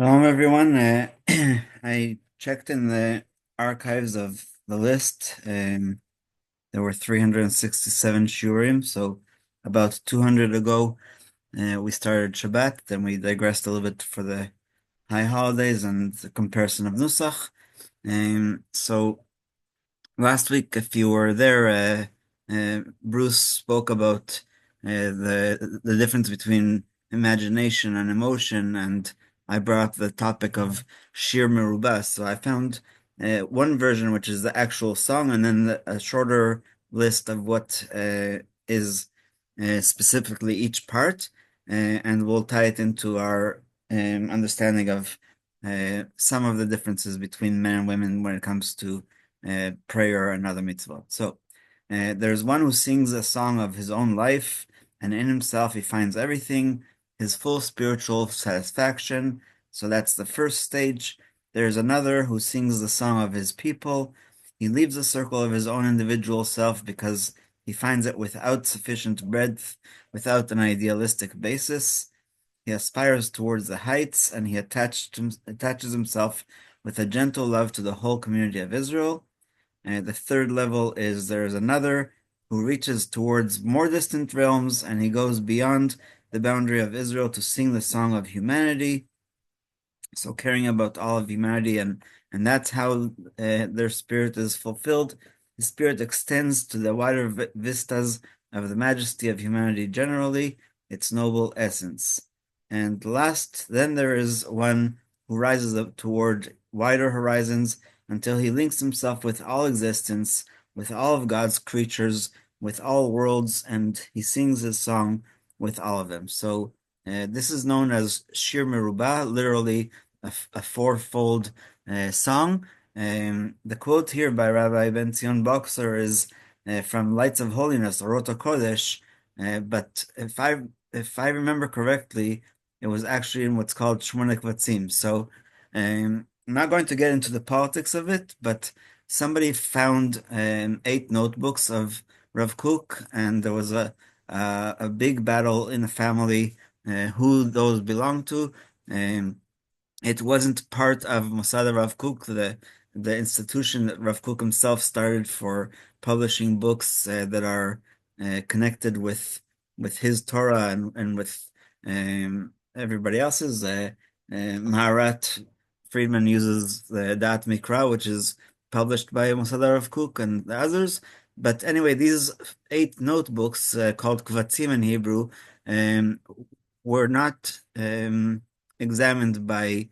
Hello, everyone. I checked in the archives of the list. There were 367 shurim, so about 200 ago, we started Shabbat. Then we digressed a little bit for the high holidays and the comparison of Nusach. So last week, if you were there, Bruce spoke about the difference between imagination and emotion, and I brought up the topic of SHIR MERUBA. So I found one version, which is the actual song, and then a shorter list of what is specifically each part, and we'll tie it into our understanding of some of the differences between men and women when it comes to prayer and other mitzvot. So there's one who sings a song of his own life, and in himself he finds everything, his full spiritual satisfaction. So that's the first stage. There's another who sings the song of his people. He leaves the circle of his own individual self because he finds it without sufficient breadth, without an idealistic basis. He aspires towards the heights, and he attaches himself with a gentle love to the whole community of Israel. The third level is there's another who reaches towards more distant realms, and he goes beyond the boundary of Israel to sing the song of humanity. So caring about all of humanity, and that's how their spirit is fulfilled. The spirit extends to the wider vistas of the majesty of humanity generally, its noble essence. And last, then there is one who rises up toward wider horizons until he links himself with all existence, with all of God's creatures, with all worlds, and he sings his song with all of them. So this is known as Shir Merubah, literally a fourfold song. The quote here by Rabbi Ben Zion Boxer is from Lights of Holiness, or Rota Kodesh, but if I remember correctly, it was actually in what's called Shmona Kvatzim. So I'm not going to get into the politics of it, but somebody found 8 notebooks of Rav Kook, and there was a big battle in the family who those belonged to. Um, it wasn't part of Mossad Rav Kook, the institution that Rav Kook himself started for publishing books that are connected with his Torah and with everybody else's. Maharat Friedman uses the Dat Mikra, which is published by Mossad Rav Kook and the others. But anyway, these 8 notebooks called Kvatzim in Hebrew um, were not examined by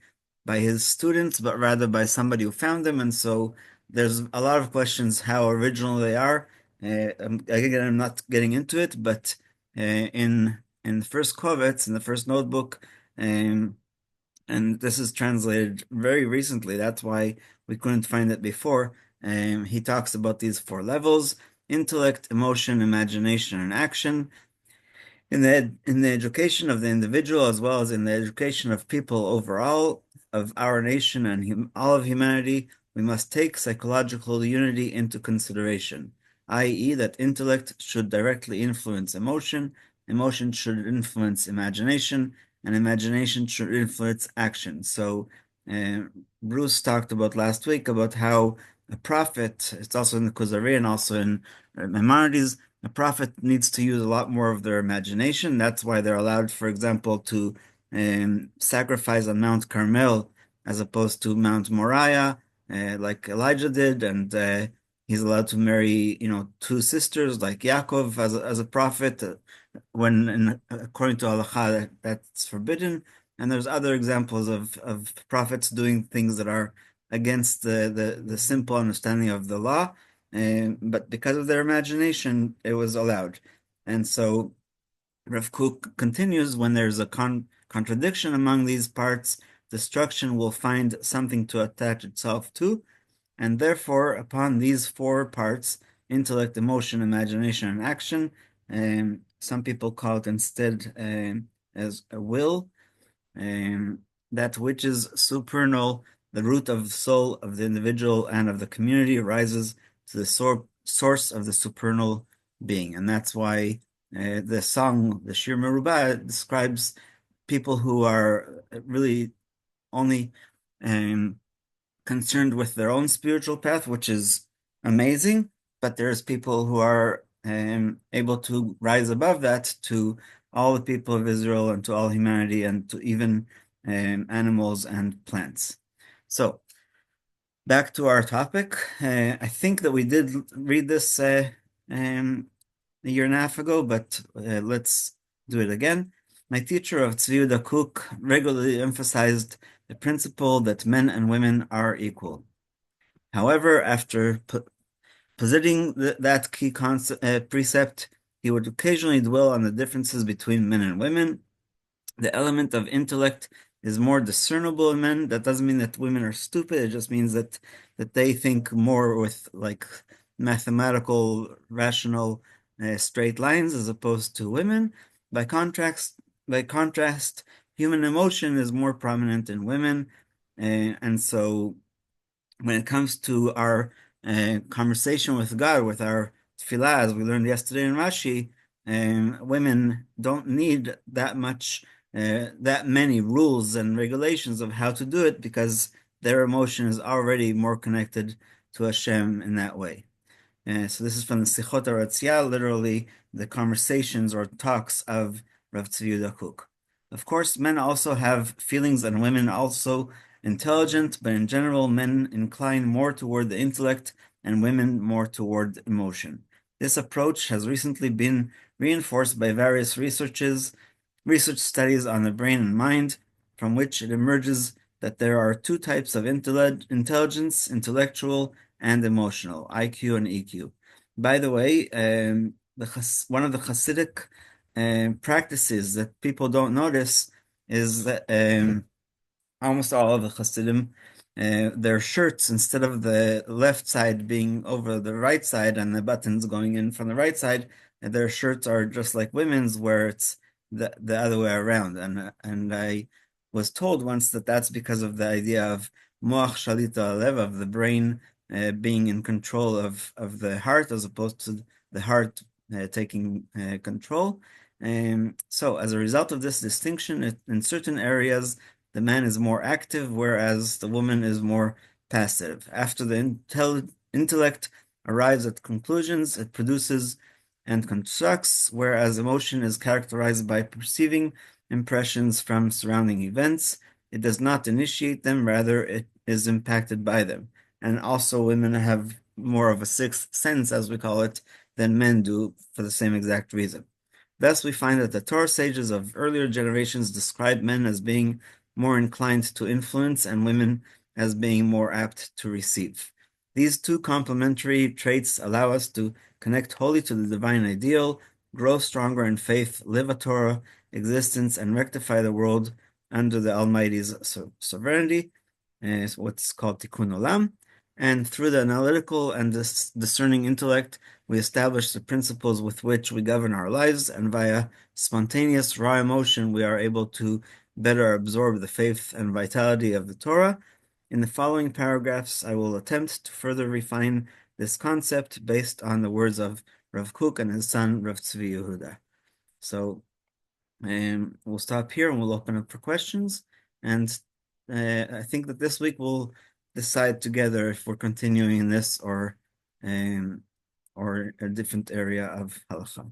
his students, but rather by somebody who found them. And so there's a lot of questions how original they are. Again, I'm not getting into it, but in the first Kovetz, in the first notebook, um, and this is translated very recently. That's why we couldn't find it before. He talks about these 4 levels: intellect, emotion, imagination, and action. In the education of the individual, as well as in the education of people overall, of our nation and all of humanity, we must take psychological unity into consideration, i.e., that intellect should directly influence emotion, emotion should influence imagination, and imagination should influence action. So, uh, Bruce talked about last week about how a prophet, it's also in the Kuzari and also in Maimonides, a prophet needs to use a lot more of their imagination. That's why they're allowed, for example, to sacrifice on Mount Carmel as opposed to Mount Moriah, like Elijah did, and he's allowed to marry, 2 sisters like Yaakov as a prophet, according to Halacha that's forbidden. And there's other examples of prophets doing things that are against the simple understanding of the law. But because of their imagination, it was allowed. And so Rav Kook continues, when there's a contradiction among these parts, destruction will find something to attach itself to, and therefore, upon these 4 parts, intellect, emotion, imagination, and action, some people call it instead as a will, um, that which is supernal, the root of the soul of the individual and of the community, rises to the source of the supernal being. And that's why the song, the Shir Merubah, describes people who are really only concerned with their own spiritual path, which is amazing, but there's people who are able to rise above that to all the people of Israel and to all humanity and to even animals and plants. So back to our topic. I think that we did read this a year and a half ago, but let's do it again. My teacher of Tzvi Yehuda Kook regularly emphasized the principle that men and women are equal. However, after positing that key precept, he would occasionally dwell on the differences between men and women. The element of intellect is more discernible in men. That doesn't mean that women are stupid. It just means that they think more with like mathematical, rational, straight lines as opposed to women. By contrast, human emotion is more prominent in women, and so when it comes to our conversation with God, with our tefillah, as we learned yesterday in Rashi, women don't need that many rules and regulations of how to do it because their emotion is already more connected to Hashem in that way. So this is from the Sichot HaRatzia, literally the conversations or talks of Rav Tzvi Yehuda Kook. Of course, men also have feelings and women also intelligent, but in general, men incline more toward the intellect and women more toward emotion. This approach has recently been reinforced by various research studies on the brain and mind, from which it emerges that there are two types of intelligence, intellectual and emotional, IQ and EQ. By the way, one of the Hasidic practices that people don't notice is that almost all of the Hasidim, their shirts, instead of the left side being over the right side and the buttons going in from the right side, their shirts are just like women's, where it's the other way around. And I was told once that that's because of the idea of moach shalita alev, of the brain being in control of the heart, as opposed to the heart taking control. So as a result of this distinction, in certain areas, the man is more active, whereas the woman is more passive. After the intellect arrives at conclusions, it produces and constructs, whereas emotion is characterized by perceiving impressions from surrounding events. It does not initiate them, rather, it is impacted by them. And also, women have more of a sixth sense, as we call it, than men do for the same exact reason. Thus, we find that the Torah sages of earlier generations described men as being more inclined to influence and women as being more apt to receive. These two complementary traits allow us to connect wholly to the divine ideal, grow stronger in faith, live a Torah existence, and rectify the world under the Almighty's sovereignty, what's called Tikkun Olam. And through the analytical and discerning intellect, we establish the principles with which we govern our lives, and via spontaneous raw emotion, we are able to better absorb the faith and vitality of the Torah. In the following paragraphs, I will attempt to further refine this concept based on the words of Rav Kook and his son, Rav Tzvi Yehuda. So we'll stop here and we'll open up for questions. And I think that this week we'll decide together if we're continuing in this or a different area of Halacha.